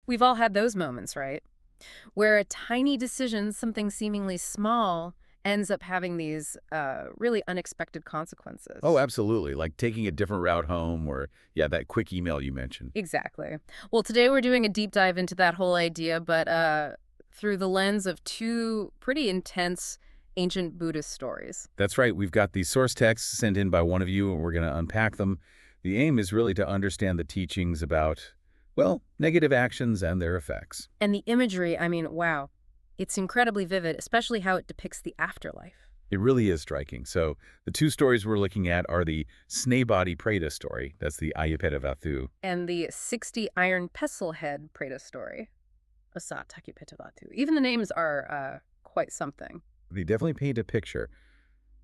We've all had those moments, right? Where a tiny decision, something seemingly small, ends up having these really unexpected Oh, consequences. absolutely. Like taking a different route home or, yeah, that quick email you mentioned. Exactly. Well, today we're doing a deep dive into that whole idea, but through the lens of two pretty intense ancient Buddhist stories. That's right. We've got these source texts sent in by one of you, and we're going to unpack them. The aim is really to understand the teachings about, well, negative actions and their effects. And the imagery, I mean, wow. It's incredibly vivid, especially how it depicts the afterlife. It really is striking. So the two stories we're looking at are the Snebody Preda story. That's the Ayurveda. And the 60 iron pestle head Preda story. Asat Takipitavatu. Even the names are quite something. They definitely paint a picture.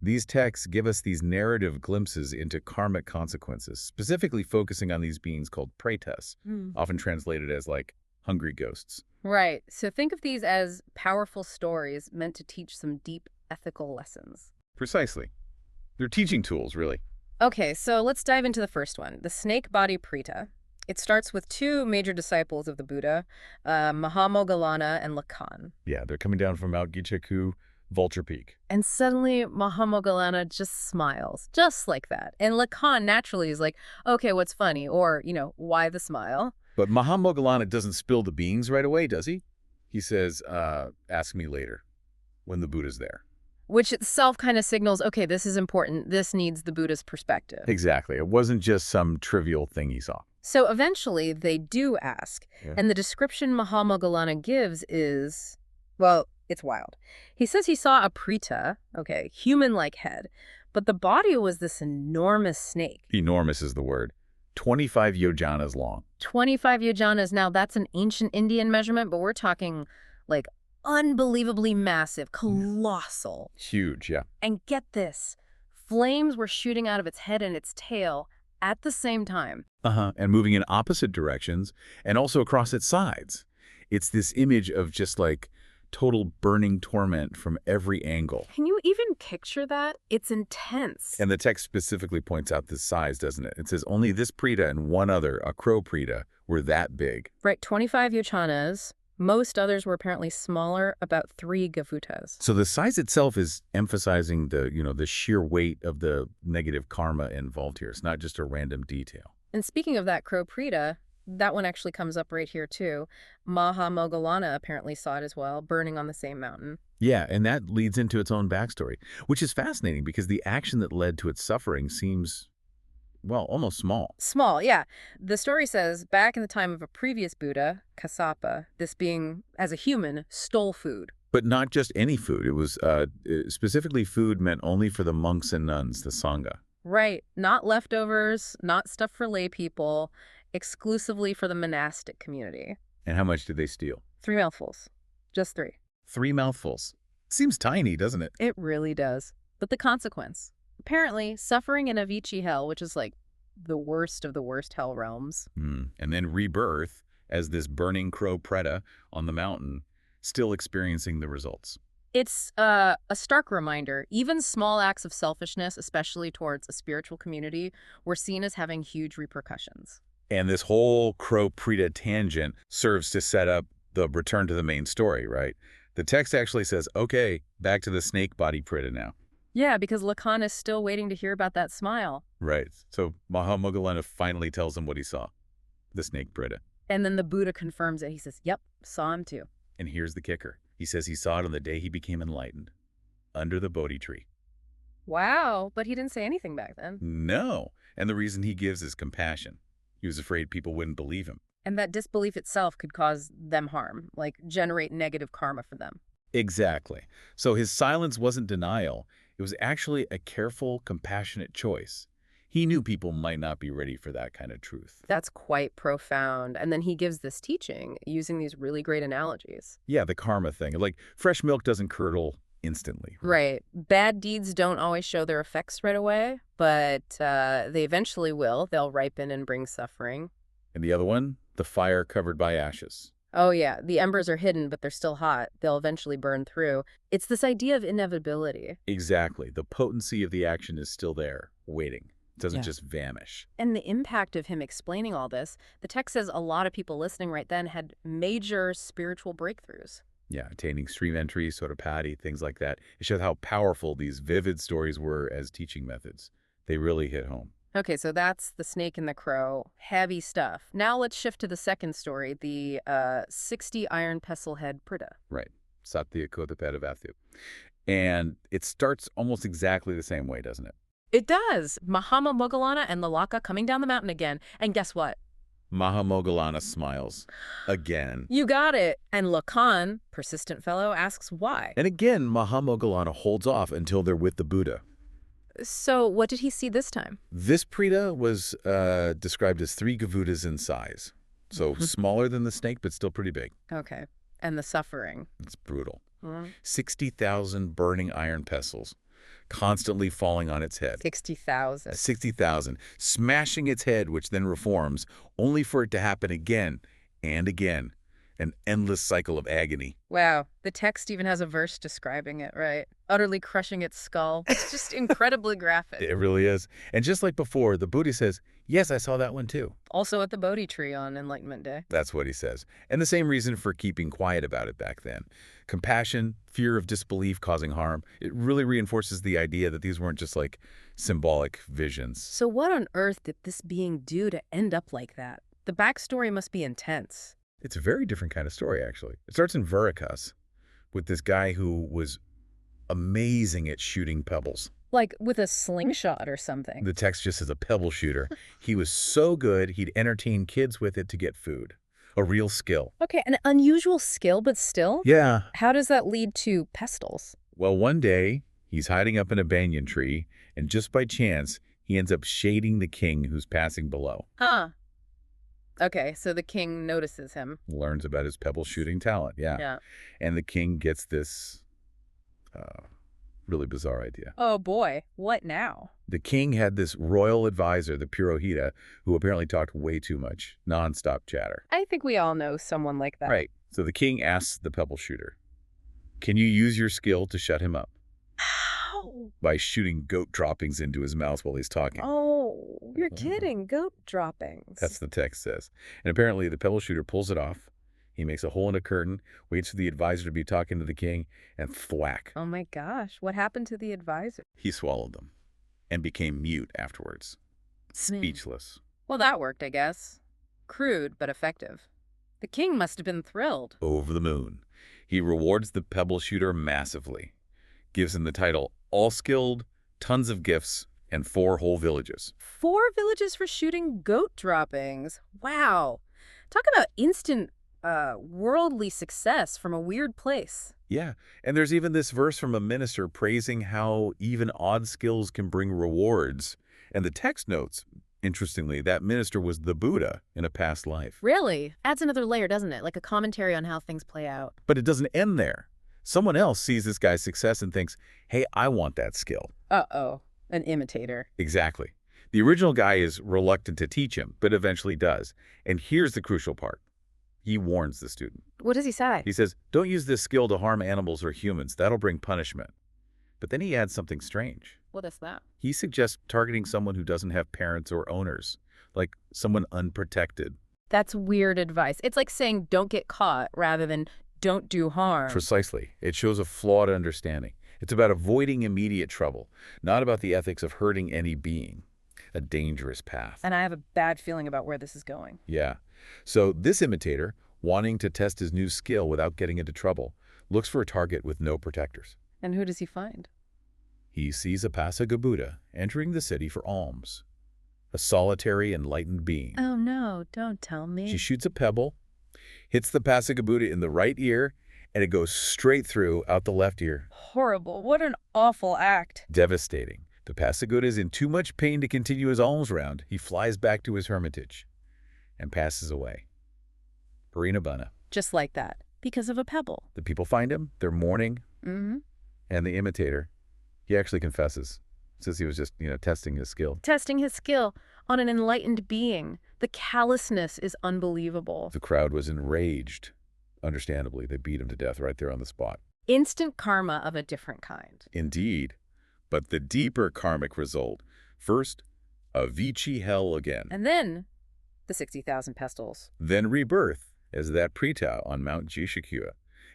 These texts give us these narrative glimpses into karmic consequences, specifically focusing on these beings called pretas, often translated as like hungry ghosts. Right. So think of these as powerful stories meant to teach some deep ethical lessons. Precisely. They're teaching tools, really. Okay, so let's dive into the first one, the snake body Prita. It starts with two major disciples of the Buddha, Mahamoggallana and Lacan. Yeah, they're coming down from Mount Gichaku, Vulture Peak. And suddenly Mahamoggallana just smiles, just like that. And Lacan naturally is like, okay, what's funny? Or, why the smile? But Mahamoggallana doesn't spill the beans right away, does he? He says, ask me later, when the Buddha's there. Which itself kind of signals, okay, this is important. This needs the Buddha's perspective. Exactly. It wasn't just some trivial thing he saw. So eventually they do ask. Yeah. And the description Mahamoggallana gives is, well, it's wild. He says he saw a prita, okay, human-like head, but the body was this enormous snake. Enormous is the word. 25 yojanas long. 25 yojanas. Now, that's an ancient Indian measurement, but we're talking like unbelievably massive, colossal. Huge, yeah. And get this, flames were shooting out of its head and its tail at the same time. And moving in opposite directions and also across its sides. It's this image of just like total burning torment from every angle. Can you even picture that? It's intense. And the text specifically points out this size, doesn't it? It says only this preta and one other, a crow preta, were that big. Right, 25 yochanas. Most others were apparently smaller, about 3 gavutas. So the size itself is emphasizing the sheer weight of the negative karma involved here. It's not just a random detail. And speaking of that crow preta, that one actually comes up right here too. Mahamoggallana apparently saw it as well, burning on the same mountain. Yeah, and that leads into its own backstory, which is fascinating because the action that led to its suffering seems, well, almost small. Small, yeah. The story says, back in the time of a previous Buddha, Kassapa, this being, as a human, stole food. But not just any food. It was specifically food meant only for the monks and nuns, the Sangha. Right. Not leftovers, not stuff for lay people, exclusively for the monastic community. And how much did they steal? 3 mouthfuls. Just 3. 3 mouthfuls. Seems tiny, doesn't it? It really does. But the consequence. Apparently, suffering in Avicii hell, which is like the worst of the worst hell realms. And then rebirth as this burning crow preta on the mountain, still experiencing the results. It's a stark reminder. Even small acts of selfishness, especially towards a spiritual community, were seen as having huge repercussions. And this whole crow preta tangent serves to set up the return to the main story, right? The text actually says, okay, back to the snake body preta now. Yeah, because Lacan is still waiting to hear about that smile. Right. So Mahamoggallana finally tells him what he saw, the snake preta. And then the Buddha confirms it. He says, yep, saw him too. And here's the kicker. He says he saw it on the day he became enlightened, under the Bodhi tree. Wow, but he didn't say anything back then. No. And the reason he gives is compassion. He was afraid people wouldn't believe him. And that disbelief itself could cause them harm, like generate negative karma for them. Exactly. So his silence wasn't denial. It was actually a careful, compassionate choice. He knew people might not be ready for that kind of truth. That's quite profound. And then he gives this teaching using these really great analogies. Yeah, the karma thing. Like, fresh milk doesn't curdle instantly. Right. Bad deeds don't always show their effects right away, but they eventually will. They'll ripen and bring suffering. And the other one? The fire covered by ashes. Oh, yeah. The embers are hidden, but they're still hot. They'll eventually burn through. It's this idea of inevitability. Exactly. The potency of the action is still there, waiting. It doesn't Yeah. just vanish. And the impact of him explaining all this, the text says a lot of people listening right then had major spiritual breakthroughs. Yeah, attaining stream entry, sotapati, things like that. It shows how powerful these vivid stories were as teaching methods. They really hit home. Okay, so that's the snake and the crow. Heavy stuff. Now let's shift to the second story, the 60 iron pestle head Prita. Right. Satya Kotapedavathu. And it starts almost exactly the same way, doesn't it? It does. Mahama Mogalana and Lalaka coming down the mountain again. And guess what? Mahamogalana smiles. Again. You got it. And Lacan, persistent fellow, asks why. And again, Mahamogalana holds off until they're with the Buddha. So what did he see this time? This Prita was described as 3 gavutas in size. So smaller than the snake, but still pretty big. Okay. And the suffering. It's brutal. Hmm. 60,000 burning iron pestles, constantly falling on its head. 60,000. 60,000, smashing its head, which then reforms, only for it to happen again and again. An endless cycle of agony. Wow. The text even has a verse describing it, right? Utterly crushing its skull. It's just incredibly graphic. It really is. And just like before, the Buddha says, yes, I saw that one too. Also at the Bodhi tree on Enlightenment Day. That's what he says. And the same reason for keeping quiet about it back then. Compassion, fear of disbelief causing harm. It really reinforces the idea that these weren't just like symbolic visions. So what on earth did this being do to end up like that? The backstory must be intense. It's a very different kind of story, actually. It starts in Verikas with this guy who was amazing at shooting pebbles. Like with a slingshot or something. The text just says a pebble shooter. He was so good, he'd entertain kids with it to get food. A real skill. Okay, an unusual skill, but still? Yeah. How does that lead to pestles? Well, one day, he's hiding up in a banyan tree, and just by chance, he ends up shading the king who's passing below. Huh. Okay, so the king notices him. Learns about his pebble shooting talent, yeah. Yeah. And the king gets this really bizarre idea. Oh boy, what now? The king had this royal advisor, the Purohita, who apparently talked way too much, nonstop chatter. I think we all know someone like that. Right. So the king asks the pebble shooter, can you use your skill to shut him up? How? By shooting goat droppings into his mouth while he's talking. Oh, you're kidding. Goat droppings. That's the text says. And apparently the pebble shooter pulls it off. He makes a hole in a curtain, waits for the advisor to be talking to the king, and thwack. Oh my gosh, what happened to the advisor? He swallowed them and became mute afterwards. Speechless. Well, that worked, I guess. Crude, but effective. The king must have been thrilled. Over the moon. He rewards the pebble shooter massively. Gives him the title All-Skilled, tons of gifts, and 4 whole villages. 4 villages for shooting goat droppings. Wow. Talk about instant worldly success from a weird place. Yeah, and there's even this verse from a minister praising how even odd skills can bring rewards. And the text notes, interestingly, that minister was the Buddha in a past life. Really? Adds another layer, doesn't it? Like a commentary on how things play out. But it doesn't end there. Someone else sees this guy's success and thinks, hey, I want that skill. Uh-oh. An imitator. Exactly. The original guy is reluctant to teach him, but eventually does. And here's the crucial part. He warns the student. What does he say? He says, don't use this skill to harm animals or humans. That'll bring punishment. But then he adds something strange. What is that? He suggests targeting someone who doesn't have parents or owners, like someone unprotected. That's weird advice. It's like saying don't get caught rather than don't do harm. Precisely. It shows a flawed understanding. It's about avoiding immediate trouble, not about the ethics of hurting any being. A dangerous path. And I have a bad feeling about where this is going. Yeah. So this imitator, wanting to test his new skill without getting into trouble, looks for a target with no protectors. And who does he find? He sees a Pasaga Buddha entering the city for alms. A solitary, enlightened being. Oh no, don't tell me. She shoots a pebble, hits the Pasaga Buddha in the right ear, and it goes straight through out the left ear. Horrible. What an awful act. Devastating. The Pasaguda is in too much pain to continue his alms round. He flies back to his hermitage and passes away. Parinabana. Just like that. Because of a pebble. The people find him. They're mourning. Mm-hmm. And the imitator, he actually confesses. Says he was just, testing his skill. Testing his skill on an enlightened being. The callousness is unbelievable. The crowd was enraged. Understandably, they beat him to death right there on the spot. Instant karma of a different kind. Indeed. But the deeper karmic result. First, Avicii hell again. And then the 60,000 pestles. Then rebirth as that Preta on Mount Jishikua,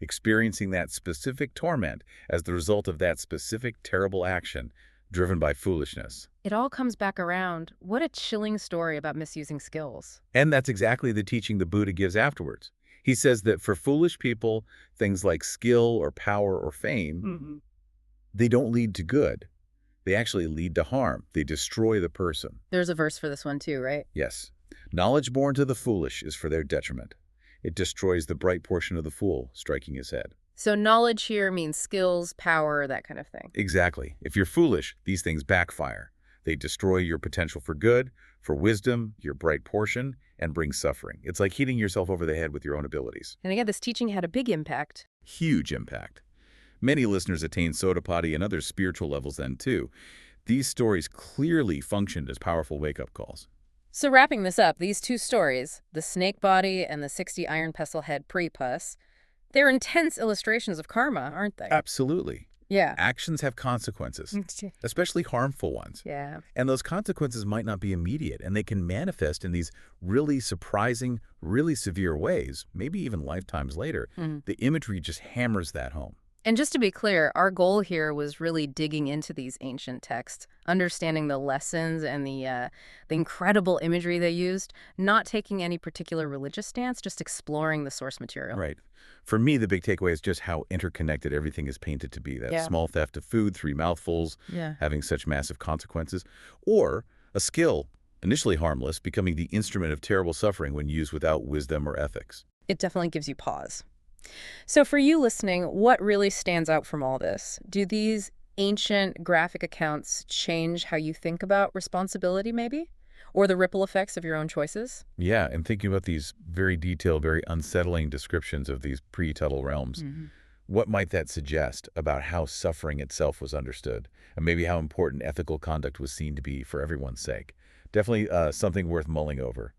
experiencing that specific torment as the result of that specific terrible action driven by foolishness. It all comes back around. What a chilling story about misusing skills. And that's exactly the teaching the Buddha gives afterwards. He says that for foolish people, things like skill or power or fame, they don't lead to good. They actually lead to harm. They destroy the person. There's a verse for this one too, right? Yes. Knowledge born to the foolish is for their detriment. It destroys the bright portion of the fool, striking his head. So knowledge here means skills, power, that kind of thing. Exactly. If you're foolish, these things backfire. They destroy your potential for good, for wisdom, your bright portion, and bring suffering. It's like hitting yourself over the head with your own abilities. And again, this teaching had a big impact. Huge impact. Many listeners attained Sotapati and other spiritual levels then, too. These stories clearly functioned as powerful wake-up calls. So wrapping this up, these two stories, the snake body and the 60 iron pestle head pre-pus, they're intense illustrations of karma, aren't they? Absolutely. Yeah. Actions have consequences, especially harmful ones. Yeah. And those consequences might not be immediate, and they can manifest in these really surprising, really severe ways, maybe even lifetimes later. The imagery just hammers that home. And just to be clear, our goal here was really digging into these ancient texts, understanding the lessons and the incredible imagery they used, not taking any particular religious stance, just exploring the source material. Right. For me, the big takeaway is just how interconnected everything is painted to be. That small theft of food, 3 mouthfuls, having such massive consequences, or a skill, initially harmless, becoming the instrument of terrible suffering when used without wisdom or ethics. It definitely gives you pause. So for you listening, what really stands out from all this? Do these ancient graphic accounts change how you think about responsibility, maybe? Or the ripple effects of your own choices? Yeah, and thinking about these very detailed, very unsettling descriptions of these pre-Tuttle realms, what might that suggest about how suffering itself was understood, and maybe how important ethical conduct was seen to be for everyone's sake? Definitely something worth mulling over.